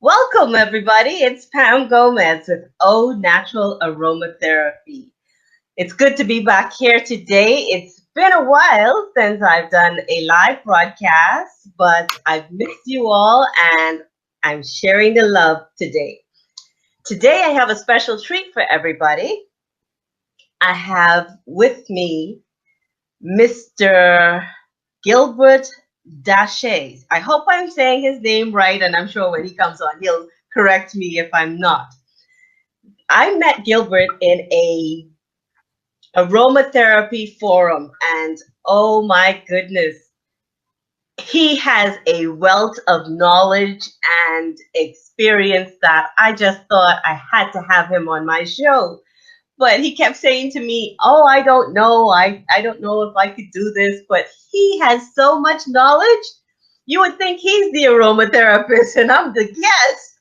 Welcome, everybody. It's Pam Gomez with Natural Aromatherapy. It's good to be back here today. It's been a while since I've done a live broadcast, but I've missed you all and I'm sharing the love today. Today, I have a special treat for everybody. I have with me Mr. Gilbert Deshaies. I hope I'm saying his name right, and I'm sure when he comes on, he'll correct me if I'm not. I met Gilbert in a aromatherapy forum, and oh my goodness, he has a wealth of knowledge and experience that I just thought I had to have him on my show. But he kept saying to me, "Oh, I don't know. I don't know if I could do this." But he has so much knowledge. You would think he's the aromatherapist and I'm the guest.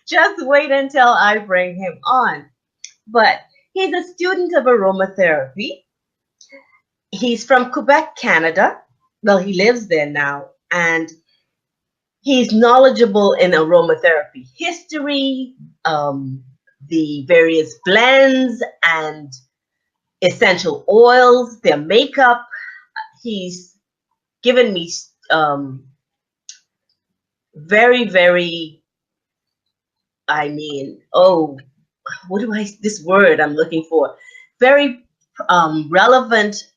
Just wait until I bring him on. But he's a student of aromatherapy. He's from Quebec, Canada. Well, he lives there now. And he's knowledgeable in aromatherapy history, the various blends and essential oils, their makeup. He's given me very, very, this word I'm looking for, very relevant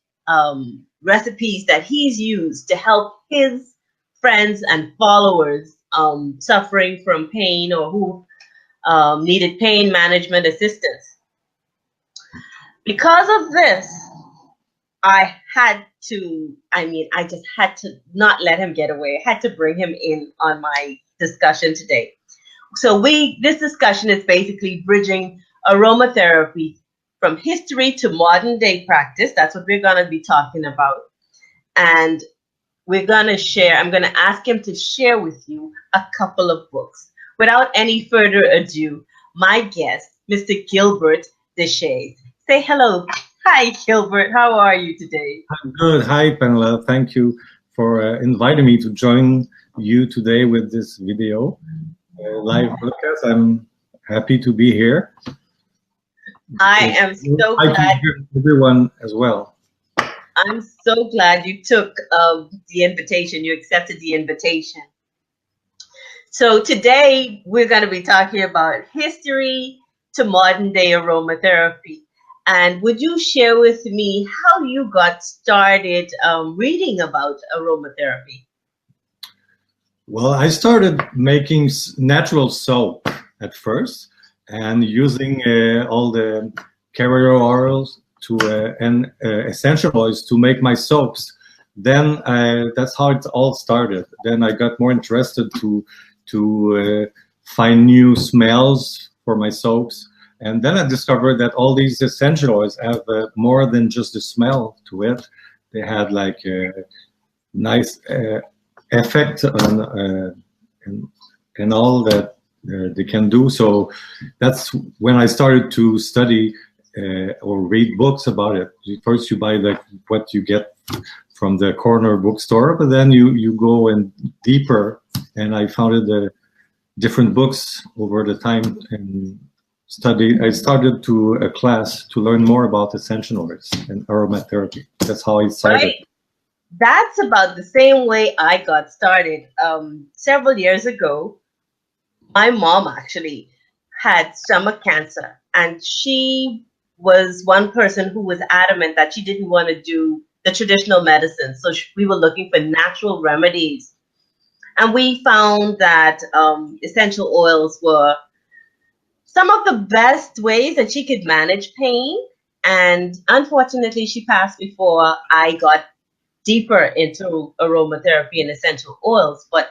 recipes that he's used to help his friends and followers suffering from pain or who needed pain management assistance. Because of this, I just had to not let him get away. I had to bring him in on my discussion today. So this discussion is basically bridging aromatherapy from history to modern day practice. That's what we're going to be talking about. And I'm going to ask him to share with you a couple of books. Without any further ado, my guest, Mr. Gilbert Deshaies. Say hello. Hi, Gilbert. How are you today? I'm good. Hi, Pamela. Thank you for inviting me to join you today with this video live broadcast. I'm happy to be here. I am so glad. Everyone as well. I'm so glad you took the invitation. You accepted the invitation. So today we're going to be talking about history to modern day aromatherapy. And would you share with me how you got started reading about aromatherapy? Well, I started making natural soap at first and using all the carrier oils and essential oils to make my soaps. Then that's how it all started. Then I got more interested to find new smells for my soaps. And then I discovered that all these essential oils have more than just the smell to it. They had like a nice effect on and all that they can do. So that's when I started to study or read books about it. First you buy what you get from the corner bookstore, but then you go in deeper. And I founded different books over the time and I started to a class to learn more about essential oils and aromatherapy. That's how I started. Right. That's about the same way I got started. Several years ago, my mom actually had stomach cancer, and she was one person who was adamant that she didn't want to do the traditional medicine. So we were looking for natural remedies. And we found that essential oils were some of the best ways that she could manage pain. And unfortunately, she passed before I got deeper into aromatherapy and essential oils. But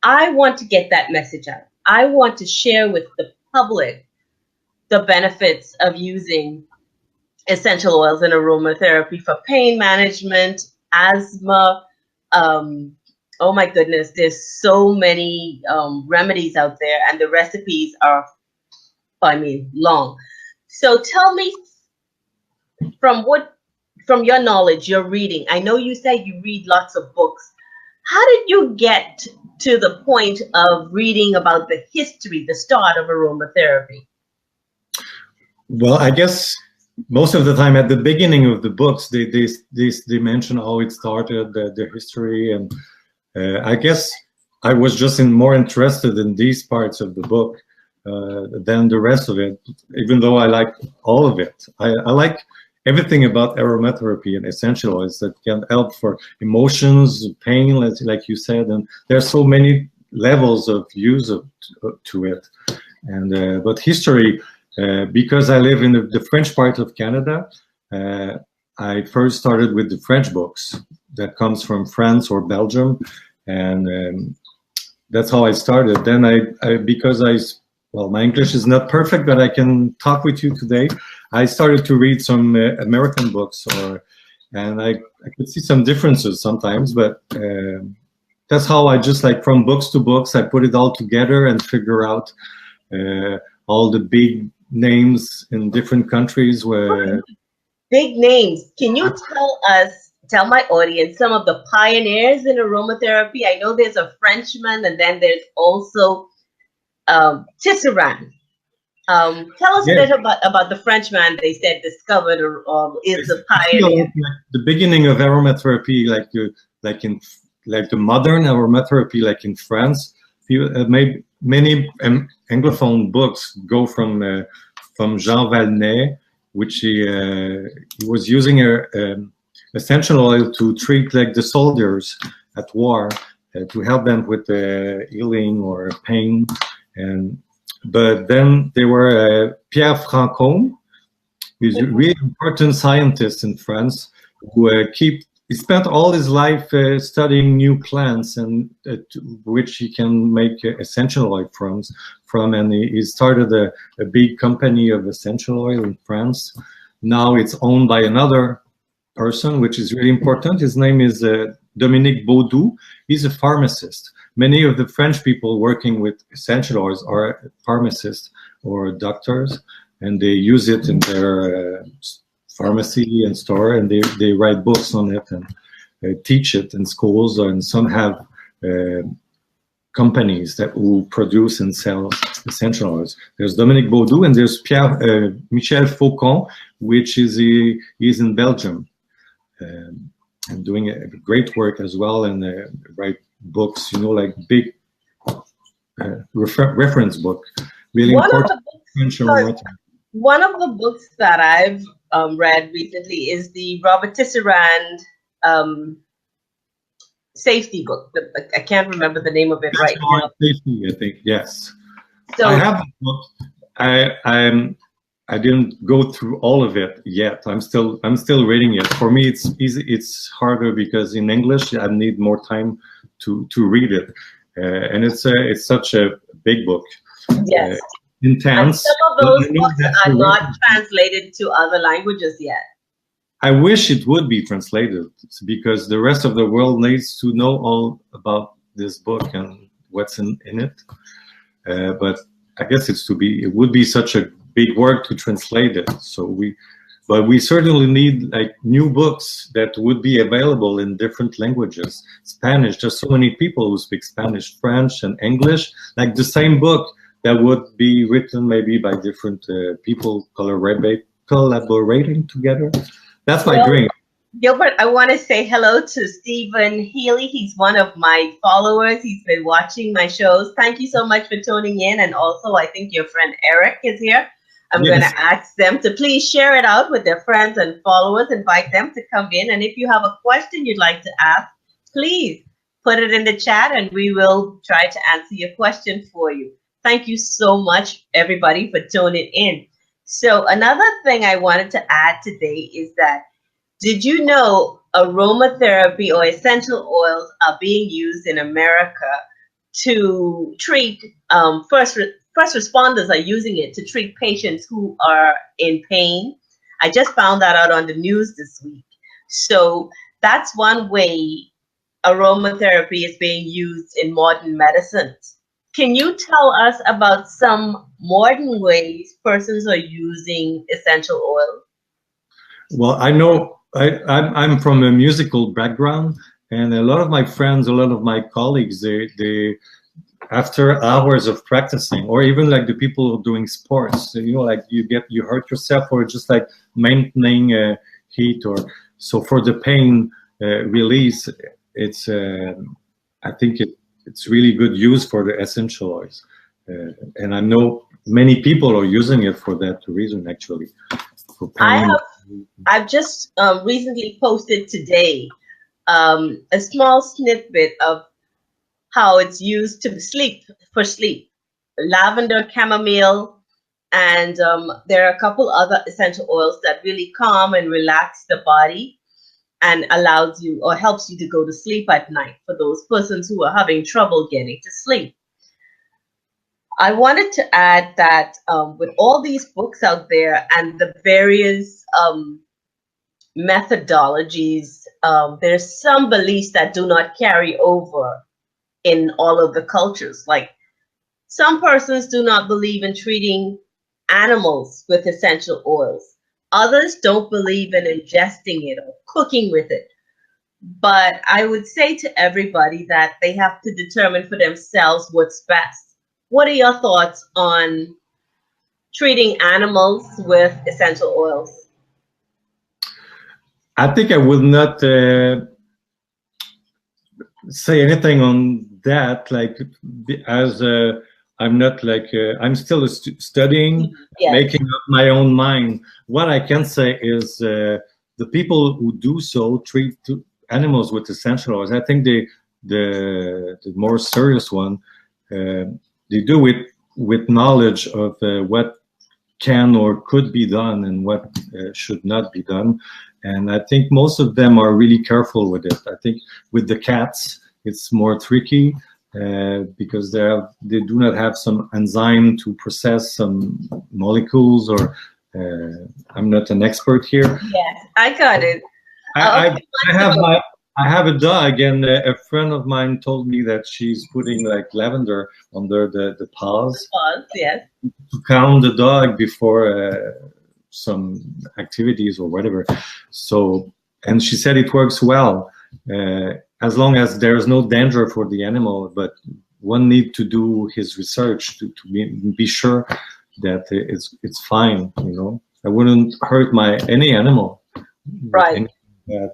I want to get that message out. I want to share with the public the benefits of using essential oils and aromatherapy for pain management, asthma. Oh my goodness, there's so many remedies out there, and the recipes are, long. So tell me, from your knowledge, your reading. I know you said you read lots of books. How did you get to the point of reading about the history, the start of aromatherapy? Well, I guess most of the time at the beginning of the books, they mention how it started, the history, and I guess I was just more interested in these parts of the book than the rest of it, even though I like all of it. I like everything about aromatherapy and essential oils that can help for emotions, pain, like you said, and there's so many levels of use to it. And but history, because I live in the French part of Canada, uh, I first started with the French books that comes from France or Belgium, and that's how I started. Then because well, my English is not perfect, but I can talk with you today. I started to read some American books, and I could see some differences sometimes, but that's how I just like from books to books, I put it all together and figure out all the big names in different countries where Big names. Can you tell my audience, some of the pioneers in aromatherapy? I know there's a Frenchman, and then there's also Tisserand. Tell us a yeah, bit about the Frenchman they said discovered or is the I see a lot pioneer. like the beginning of aromatherapy, like in like the modern aromatherapy, like in France. Made many anglophone books go from Jean Valnet, which he was using a essential oil to treat like the soldiers at war to help them with healing or pain, and but then there were Pierre Francombe, he's a really important scientist in France who he spent all his life studying new plants and which he can make essential oil from and he started a big company of essential oil in France. Now it's owned by another person, which is really important. His name is Dominique Baudou. He's a pharmacist. Many of the French people working with essential oils are pharmacists or doctors, and they use it in their pharmacy and store, and they write books on it and teach it in schools, and some have companies that will produce and sell essential oils. There's Dominique Baudou and there's Michel Faucon, which is he's in Belgium and doing a great work as well, and write books, like big reference book, really One of important. the books, one of the books that I've read recently is the Robert Tisserand safety book. I can't remember the name of it right now. Safety, I think, yes. I So have the book. I didn't go through all of it yet. I'm still reading it. For me, it's easy. It's harder because in English I need more time to read it, and it's such a big book. yes, and Intense. some of But those I know books that are not translated to other languages yet. I wish it would be translated because the rest of the world needs to know all about this book and what's in it. But I guess it would be such a big work to translate it. But we certainly need like new books that would be available in different languages. Spanish, there's so many people who speak Spanish, French, and English. Like the same book that would be written maybe by different people collaborating together. That's my dream. Gilbert, I want to say hello to Stephen Healy. He's one of my followers. He's been watching my shows. Thank you so much for tuning in. And also, I think your friend Eric is here. I'm going to ask them to please share it out with their friends and followers. Invite them to come in. And if you have a question you'd like to ask, please put it in the chat and we will try to answer your question for you. Thank you so much, everybody, for tuning in. So another thing I wanted to add today is that did you know aromatherapy or essential oils are being used in America to treat first responders are using it to treat patients who are in pain? I just found that out on the news this week. So that's one way aromatherapy is being used in modern medicines. Can you tell us about some modern ways persons are using essential oil? Well, I know I'm from a musical background, And a lot of my friends, a lot of my colleagues, they after hours of practicing, or even like the people doing sports, you know, like you hurt yourself, or just like maintaining heat, or so for the pain release, it's I think it's really good use for the essential oils, and I know many people are using it for that reason, actually, for I pain. have I've just recently posted today a small snippet of how it's used to sleep for sleep. Lavender, chamomile, and there are a couple other essential oils that really calm and relax the body and allows you or helps you to go to sleep at night for those persons who are having trouble getting to sleep. I wanted to add that with all these books out there and the various methodologies, there's some beliefs that do not carry over in all of the cultures. Like some persons do not believe in treating animals with essential oils. Others don't believe in ingesting it or cooking with it. But I would say to everybody that they have to determine for themselves what's best. What are your thoughts on treating animals with essential oils? I think I would not say anything on that, like as I'm not like I'm still studying, Yes, making up my own mind. What I can say is the people who do so treat animals with essential oils. I think the more serious one, uh, they do it with knowledge of what can or could be done and what should not be done. And I think most of them are really careful with it. I think with the cats, it's more tricky because they do not have some enzyme to process some molecules, or I'm not an expert here. yes, I got it. I, I, A few I months have ago, I have a dog, and a friend of mine told me that she's putting like lavender under the paws pause, yes, to calm the dog before some activities or whatever. So, and she said it works well as long as there's no danger for the animal. But one need to do his research to be sure that it's fine. You know, I wouldn't hurt my any animal with right. any bad.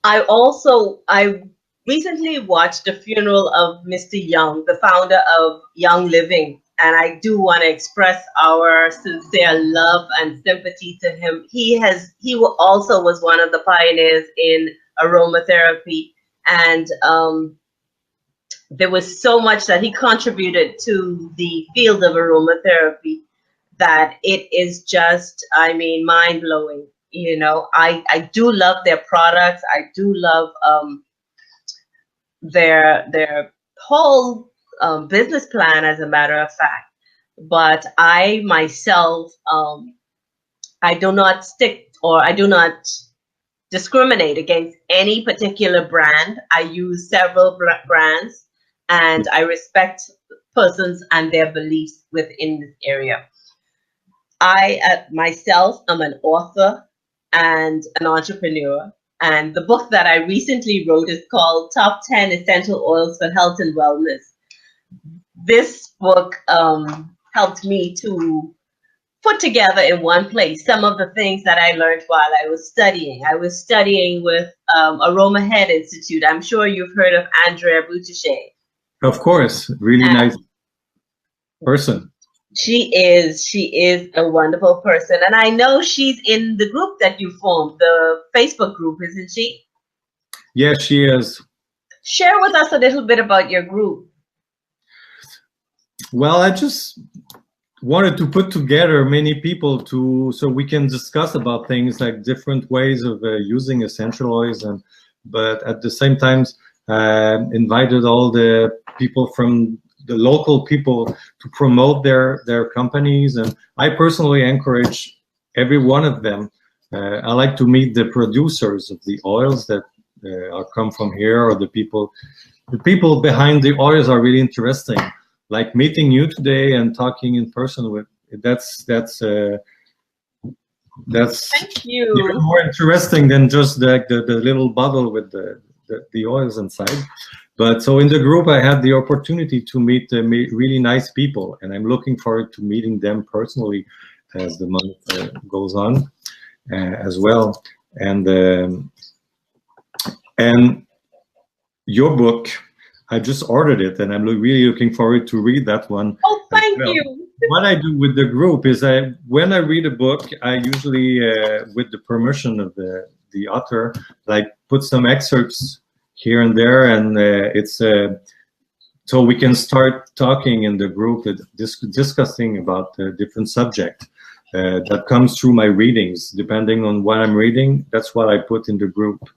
I recently watched the funeral of Mr. Young, the founder of Young Living, and I do want to express our sincere love and sympathy to him. Also was one of the pioneers in aromatherapy, and there was so much that he contributed to the field of aromatherapy that it is just, I mean, mind blowing. You know, I do love their products. I do love their whole business plan, as a matter of fact. But I myself, I do not stick or I do not discriminate against any particular brand. I use several brands, and I respect persons and their beliefs within this area. I myself am an author and an entrepreneur. And the book that I recently wrote is called Top 10 Essential Oils for Health and Wellness. This book helped me to put together in one place some of the things that I learned while I was studying. I was studying with Aroma Head Institute. I'm sure you've heard of Andrea Boutichet. Of course, really nice person. She is a wonderful person, and I know she's in the group that you formed, the Facebook group, isn't she? Yes, she is. Share with us a little bit about your group. Well, I just wanted to put together many people so we can discuss about things like different ways of using essential oils, and but at the same time invited all the people from the local people to promote their companies. And I personally encourage every one of them. I like to meet the producers of the oils that are come from here, or the people behind the oils are really interesting. Like meeting you today and talking in person with that's Thank even you. more interesting than just the little bottle with the the oils inside. But so in the group, I had the opportunity to meet really nice people, and I'm looking forward to meeting them personally as the month goes on as well. And your book, I just ordered it, and I'm really looking forward to read that one. Oh, as thank well. you. What I do with the group is when I read a book, I usually, with the permission of the author, like put some excerpts here and there, and it's so we can start talking in the group, discussing about different subject that comes through my readings. Depending on what I'm reading, that's what I put in the group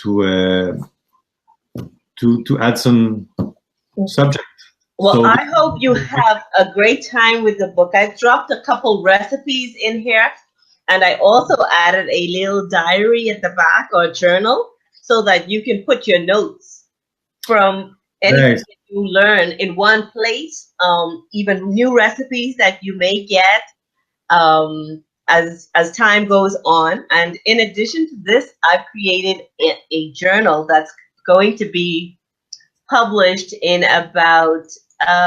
to add some subject. Well, So, I hope you have a great time with the book. I dropped a couple recipes in here, and I also added a little diary at the back or journal so that you can put your notes from anything nice. that you learn in one place, even new recipes that you may get as time goes on. And in addition to this, I've created a journal that's going to be published in about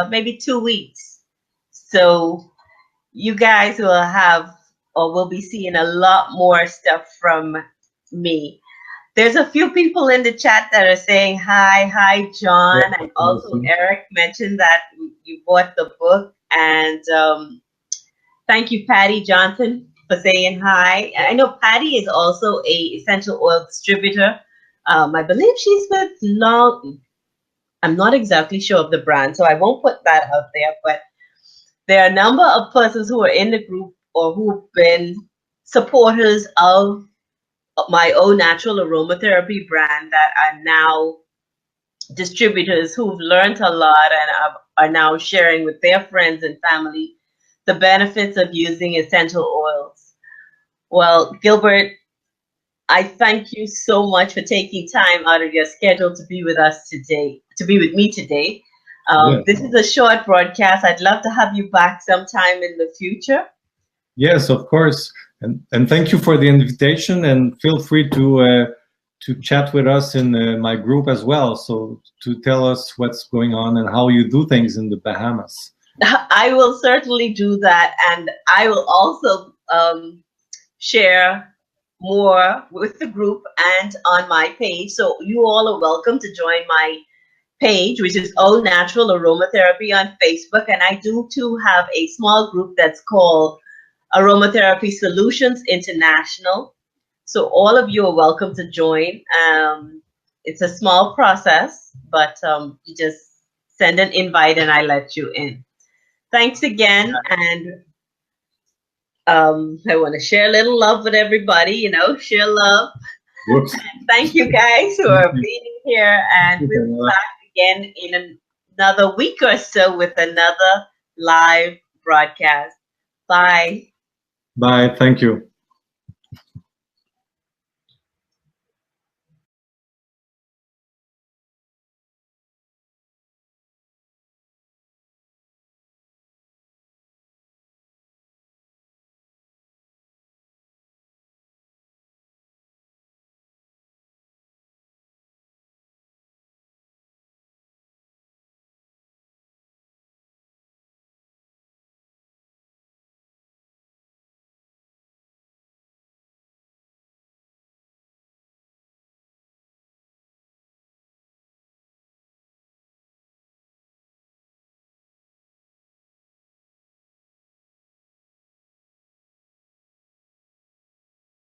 maybe 2 weeks. So you guys will have or will be seeing a lot more stuff from me. There's a few people in the chat that are saying hi, John, and also Eric mentioned that you bought the book, and thank you, Patty Johnson, for saying hi. I know Patty is also a essential oil distributor. I believe she's with Long. I'm not exactly sure of the brand, so I won't put that out there. But there are a number of persons who are in the group or who've been supporters of my own natural aromatherapy brand that are now distributors who've learned a lot and are now sharing with their friends and family the benefits of using essential oils. Well, Gilbert, I thank you so much for taking time out of your schedule to be with us today, to be with me today. This is a short broadcast. I'd love to have you back sometime in the future. Yes, of course. And thank you for the invitation, and feel free to chat with us in my group as well. So to tell us what's going on and how you do things in the Bahamas. I will certainly do that, and I will also share more with the group and on my page. So you all are welcome to join my page, which is All Natural Aromatherapy on Facebook. And I do too have a small group that's called Aromatherapy Solutions International. So all of you are welcome to join. It's a small process, but you just send an invite and I let you in. Thanks again. And I want to share a little love with everybody, share love. Thank you guys for being here, and we'll be back again in another week or so with another live broadcast. Bye. Bye. Thank you.